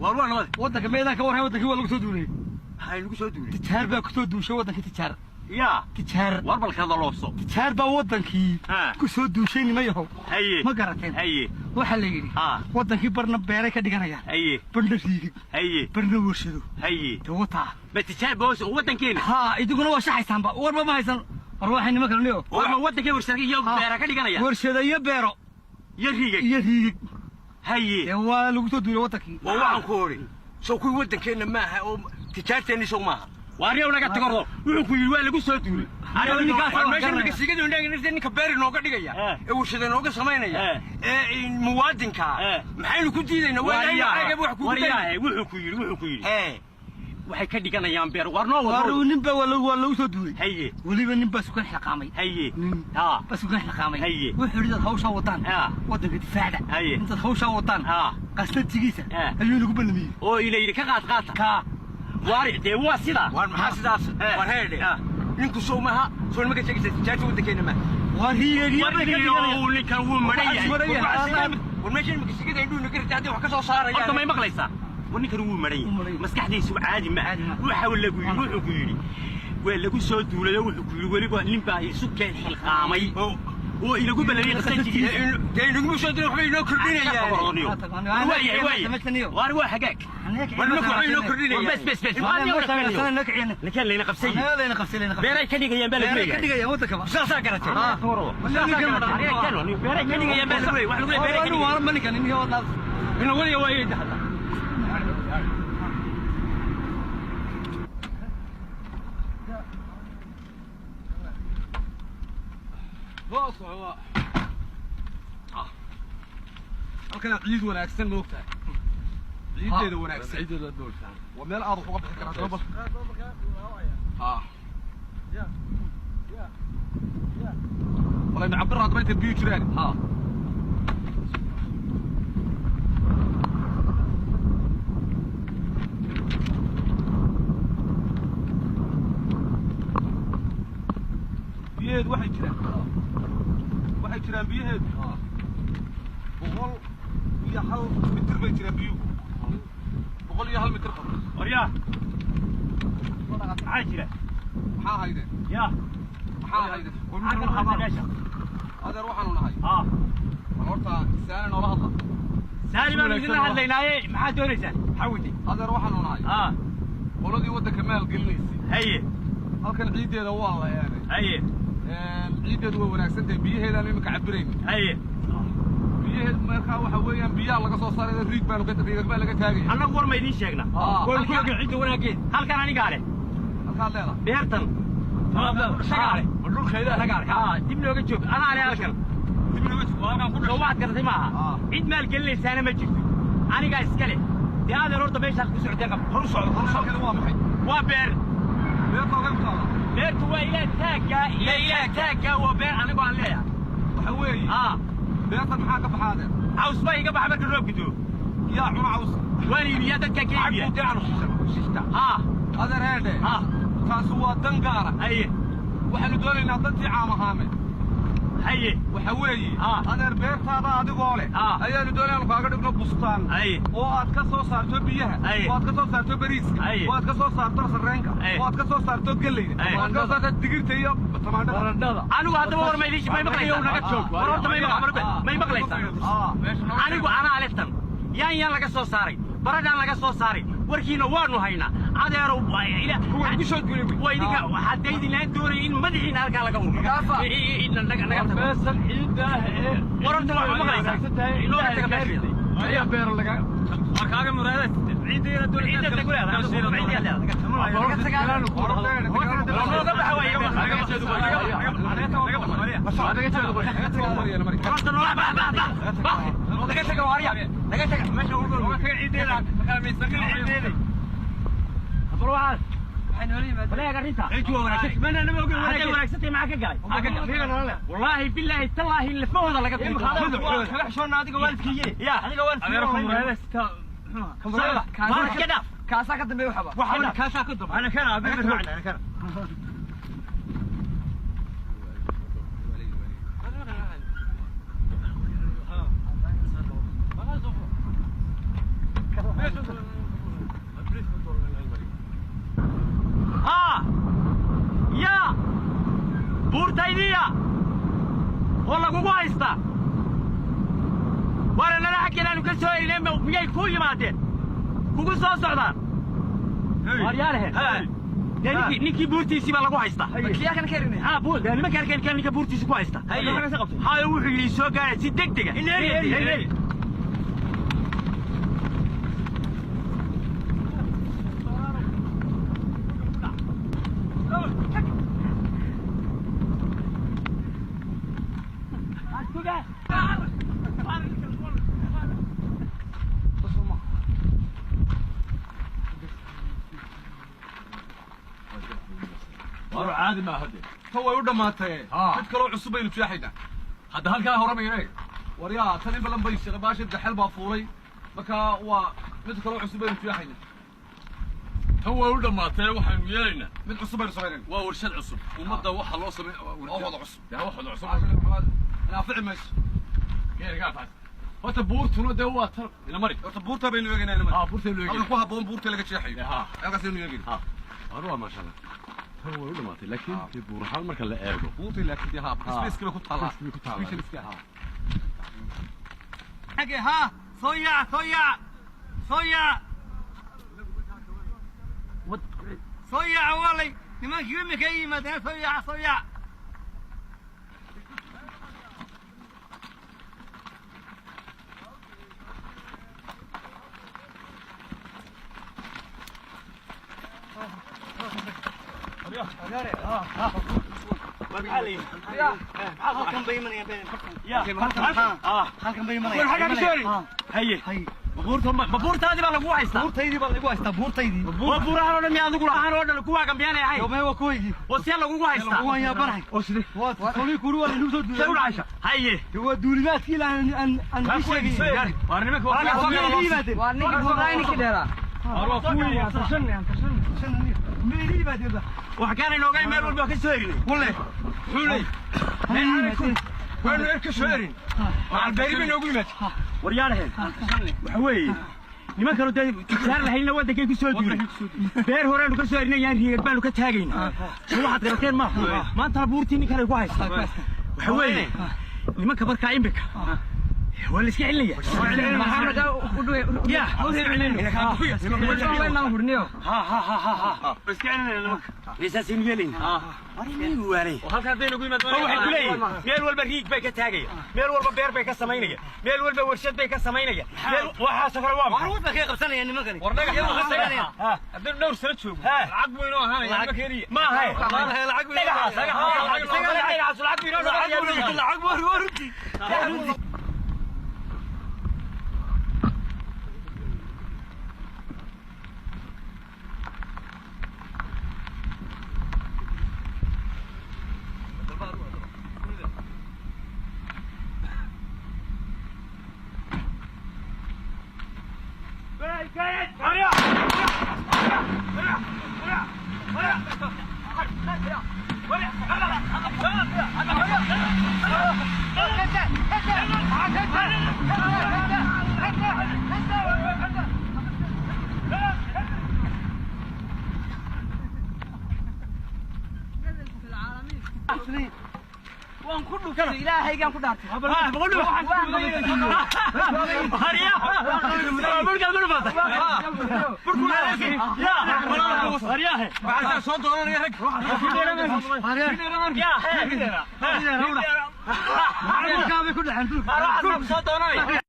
والله ودك ميدان كور هاي ودك هو اللي كسودوني هاي اللي كسودوني تجار بقى كسودون شو ودك تجار يا تجار واربل كذا لوبسو تجار بقى ودنكي كسودون شيء ما يهو هي ما قرأتين هي waxa la yiri wadankii barna beeray ka dhiganayaan haye barna riigid haye barna warshado haye tawata batijaab boos wadankeena ha iduguna waa shaxaysan ba warba ma haysan ruuxay nima kale niyo warba wadankii warshado iyo beera ka dhiganayaan warshado iyo beero iyo riigid haye waa lagu soo duulay wadankii waa waxaan ku hori soo ku wadankeena ma aha oo tijaarteeni soo maaha واريو naga tago wuxuu yiri waa lagu soo duulay ariyo ninkaas meesha ninka sigadu indhaga ninka beeri nooga dhigaya ee warshada nooga sameynaya ee muwaadinka maxaynu ku diidaynaa waa wax ku diidaynaa wuxuu ku yiri waxay ka dhiganayaan beer warno waru ninba waa lagu soo duulay haye waliba ninba sukan xaqaamay haye bas sukan xaqaamay haye wuxuu yiri dad hawsha wadaan wadanka difaaca inta hawsha wadaan qastatigiisa ayuu lagu balmiyay oo ilaa ka qaata واري دي واسدا وان محاسداس وان هيدي نينكو سومها سو نمك تجي تجارتي ودكينا ما واري ولي كان هو مريا والماشي نمك سيده يدو نقرت هذه wax ka soo saaraya horta may maqlaysa wani kan uu mariyay maskaxdiisu caadi ma waxa wuxuu ku yiri waa lagu soo duulay wuxuu ku yiri waliba nin baa isu keen xilqaamay oo ila ku balay qasajii day nagu soo diray waxay noo kordhinayaan waari waa xagaag wana ku waxay noo kordhinayaan bas لكن لينا قبسين لينا قبسين بيراي كدغيان بالغري كدغيان ودكبا ساسا غرتay بيراي كدغيان بالغري wax lagu leeyahay bيراي waa manikan in iyo wadaad ina waliya waa yeed hada boos waa halkan ciid wanaagsan moogtahay ciideeda wanaagsan ciideeda dooltaan ومال أرض وقبل كذا طبل والله نعبرها طبيعة البيوت جيراني بيهد واحد جيران بيهد وغل ويا حل متر بيت جيران بيو بقول يا هل متر خبر وريا عاجلة محا هيدا يا محا هيدا كل خبر هذا روح أنا هاي ورطة سالم ولا هذا سالم ما بدنا هالليناية محا دوريسان حودي هذا روح أنا هاي ولدي وده كمال قليسي هي هالكن عيد هذا والله يعني هي عيد هذا وناكسنت بيه هذا اللي مكعبرين هي marka waxa weeyaan biyaha laga soo saaray riig baan ka taagay baa laga taagay annagu war ma idin sheegna gool ku ciid wanaageen halkan aniga ale halka leela beertan shaqaale dhulkeeda shaqaale dib looga joog ana ale halkan dib looga joog waa ku soo waad gartay maaha cid maal gelinaysaana ma jirto aniga iskale diyaada horta meesha ku socday qab hor socdo waa maxay waa beer beerta uga taala beertu waa ilaa taaga waa beer anigu aan leeyahay waxa weeye beertan maxaa ka baxaade caws bay iga baxa marka roob gido yaa cuna caws wali biya dadka kaybiya sista adeer heede taas waa dan gaara haye waxaanu doonaynaa dantii caamahaame haye waxa weeye adeer beertaada adigoo leh ayaanu doonaynaa kaaga dhigno bustaan oo aad ka soo saarto biyaha oo aad ka soo saarto bariiska oo aad ka soo saarto sarreenka oo aad ka soo saarto galleyda oo aad ka soo saarto digirta iyo tamaandhada anigu haddaba war ma idin may maqlaysaa naga joog war horta may maqlaysaa anigu anaa aleftan yaan laga soo saaray baradaan laga soo saaray warkiina waanu haynaa adeero ila ku soo duulay way idinka hadeydin la doonay in madaxiina halka laga ururo naga beesal ciida waranta waa maqlaysaa inoo taga beerida ayaa beer laga kaaga muraada ciideena doonay ciida tagu leedahay والله بالله تالله اللي فوضى لك كاسا كدب وحبا كاسا كدب انا كان ها يا بورتايدية والله كوكو هايستا وانا لا حكي لانه كل سوي لين مياي كوي ماتين كوكو سو سocdaan waryaalahe ninkii buurtiisii baa lagu haystaa kiyaa kan keenay ha buul nimanka arkeen ninka buurtiisii ku haysta hayo wuxuu yiri soo gaaray si degdega war caadi ma hade taw way u dhamaatay mid kale oo cusub aynu fiixayna hadda halka hore ma yaray waryaa tan in balan bay shaqabaasha dhaxal baa fuulay marka waa mid kale oo cusub aynu fiixayna taw way u dhamaatay waxaanu yeelaynaa mid cusub aynu sameynayna waa warshad cusub ummadda waxa loo sameeyo wada cusub yaa waxa cusub ana fiicin mayso geeriga faas wata buurtuna de waa tan ina mari wata buurta baynu eegaynaa ina mari buurta baynu eegaynaa ku haboon buurta laga jeexayo halkaas aynu eegaynaa arwa ma sha Allah هو ولا ما لكن في بورحان مركز لا ايغو بوطي لكن ها سبيس كله كطلع سبيس كله حقي ها صويع صويع والله نماك يمك اي مدينه صويع halkan bay imanayaan buurtaadii baa lagu haystaa buurtaydii waa buurahan oo dhan miyaa adigu lahaan oo dhan kuwaa gambiyaanay ahayn yomee waa kuwaygii oo see lagugu haystaa waan yaabanahay oo sidee waa qolii kuru waa inuu soo see u dhacaysa haye waa duulimaadkii aan sheegay waar nimanka waa ninka buurayninkii dheeraa وحكانا انه جاي مال والبا كسيرني والله حولي وانا كسيرين مع البيربين نوغي مات ورياله وحوي niman kale saar lahayna wadanka ku soo duulay beer horaan ka soo irinayaan riyad baan ka taagayna waxaad garateen ma maanta buurtii nin kale ku haysta waxa weeye nimanka barka imbika wala iska celinaya maxamed u dhow ya wala hurniyo ha iska celinaya liisaasin yeelin arrin waari halka deenu ku yimaado waxa kulay meel walba riig bay ka taagaya meel walba beer bay ka sameynaya meel walba warshad bay ka sameynaya meel waxa safar waa waruud bay ka qabsanayaan nimankani warnaga yaw qasanaya hadii dhowr sano joogo lacag weyn oo ahaanaya ma kariya ma hay lacag weyn lacag weyn وان كله كده ilaahay gaan ku dhaartay بقول له هريا بركه برفض يا هريا بعد soo doonanaya rag يا ku dhaxan soo doonanaya